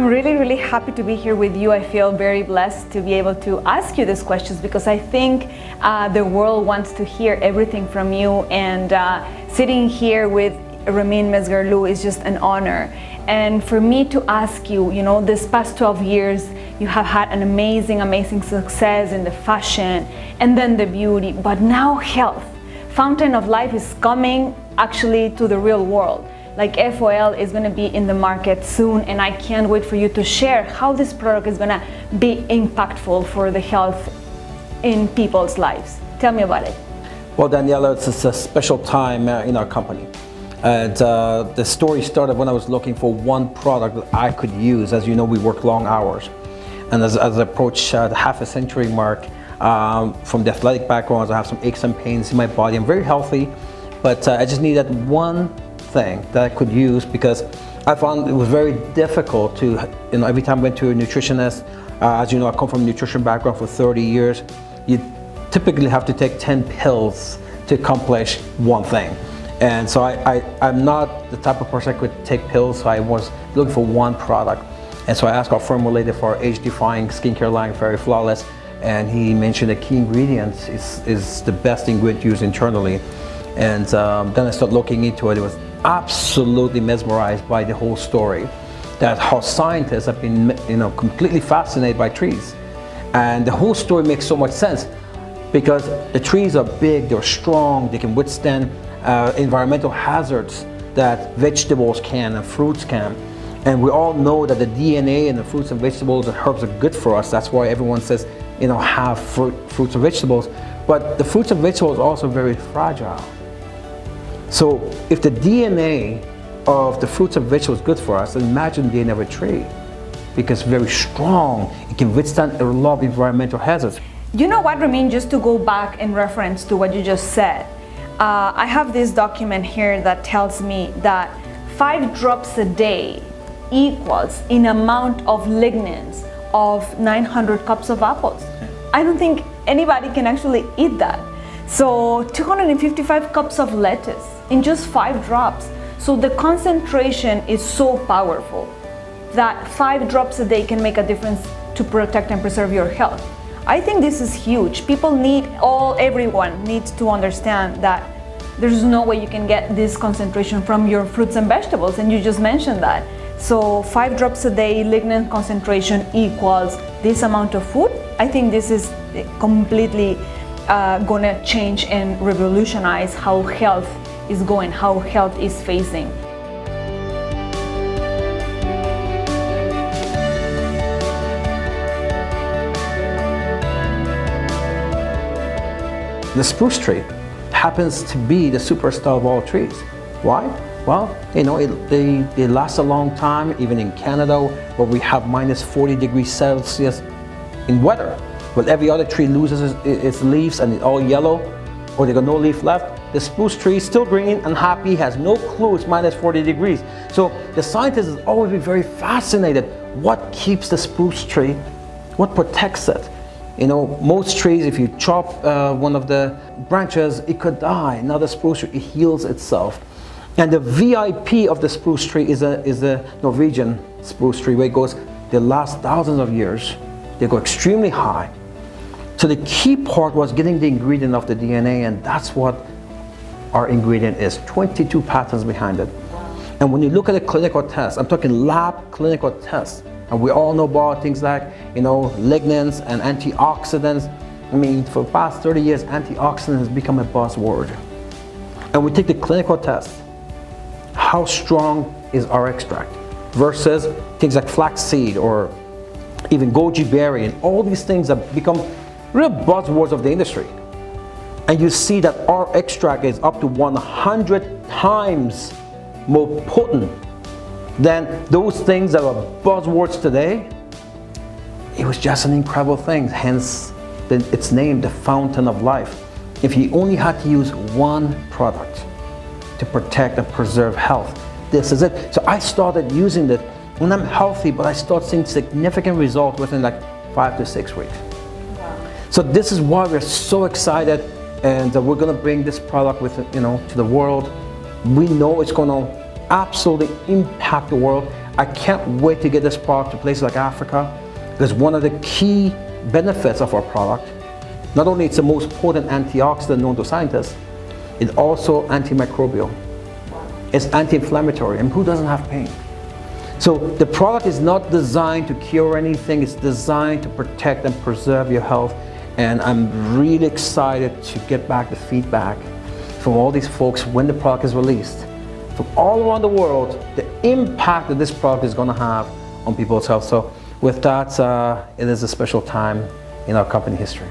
I'm really happy to be here with you. I feel very blessed to be able to ask you these questions because I think the world wants to hear everything from you, and sitting here with Ramin Mesgarlou is just an honor. And for me to ask you, this past 12 years, you have had an amazing success in the fashion and then the beauty, but now health. Fountain of Life is coming actually to the real world. Like FOL is going to be in the market soon, and I can't wait for you to share how this product is going to be impactful for the health in people's lives. Tell me about it. Well, Daniela, it's a special time in our company. And the story started when I was looking for one product that I could use. As you know, we work long hours. And as I approach the half a century mark, from the athletic background, I have some aches and pains in my body. I'm very healthy, but I just needed one thing that I could use, because I found it was very difficult to, every time I went to a nutritionist, as you know, I come from a nutrition background for 30 years, you typically have to take 10 pills to accomplish one thing. And so I'm not the type of person that could take pills, so I was looking for one product. And so I asked our formulator for our age-defying skincare line, Fairy Flawless, and he mentioned the key ingredients is the best ingredient used internally. And then I started looking into it. It was absolutely mesmerized by the whole story, that how scientists have been completely fascinated by trees. And the whole story makes so much sense, because the trees are big, they're strong, they can withstand environmental hazards that vegetables can and fruits can. And we all know that the DNA in the fruits and vegetables and herbs are good for us. That's why everyone says, have fruits and vegetables. But the fruits and vegetables are also very fragile. So if the DNA of the fruits and vegetables is good for us, imagine the DNA of a tree, because it's very strong. It can withstand a lot of environmental hazards. You know what, Ramin, just to go back in reference to what you just said, I have this document here that tells me that 5 drops a day equals in amount of lignans of 900 cups of apples. I don't think anybody can actually eat that. So 255 cups of lettuce in just 5 drops. So the concentration is so powerful that 5 drops a day can make a difference to protect and preserve your health. I think this is huge. Everyone needs to understand that there's no way you can get this concentration from your fruits and vegetables, and you just mentioned that. So 5 drops a day lignan concentration equals this amount of food. I think this is completely gonna change and revolutionize how health is going, how health is facing. The spruce tree happens to be the superstar of all trees. Why? Well, they last a long time, even in Canada, where we have minus 40 degrees Celsius in weather. Well, every other tree loses its leaves and it's all yellow, or they got no leaf left. The spruce tree is still green and happy, has no clue it's minus 40 degrees. So the scientists have always been very fascinated. What keeps the spruce tree? What protects it? Most trees, if you chop one of the branches, it could die. Now the spruce tree, it heals itself. And the VIP of the spruce tree is a Norwegian spruce tree, where it goes, they last thousands of years. They go extremely high. So the key part was getting the ingredient of the DNA, and that's what our ingredient is. 22 patents behind it. And when you look at a clinical test, I'm talking lab clinical tests, and we all know about things like, lignans and antioxidants. I mean, for the past 30 years, antioxidant has become a buzzword. And we take the clinical test. How strong is our extract versus things like flaxseed or even goji berry, and all these things have become real buzzwords of the industry. And you see that our extract is up to 100 times more potent than those things that are buzzwords today. It was just an incredible thing, hence it's named the Fountain of Life. If you only had to use one product to protect and preserve health, this is it. So I started using it when I'm healthy, but I started seeing significant results within like 5 to 6 weeks. Wow. So this is why we're so excited, and we're going to bring this product to the world. We know it's going to absolutely impact the world. I can't wait to get this product to places like Africa, because one of the key benefits of our product, not only it's the most potent antioxidant known to scientists, it's also antimicrobial. It's anti-inflammatory, and who doesn't have pain? So the product is not designed to cure anything, it's designed to protect and preserve your health. And I'm really excited to get back the feedback from all these folks when the product is released. From all around the world, the impact that this product is going to have on people's health. So with that, it is a special time in our company history.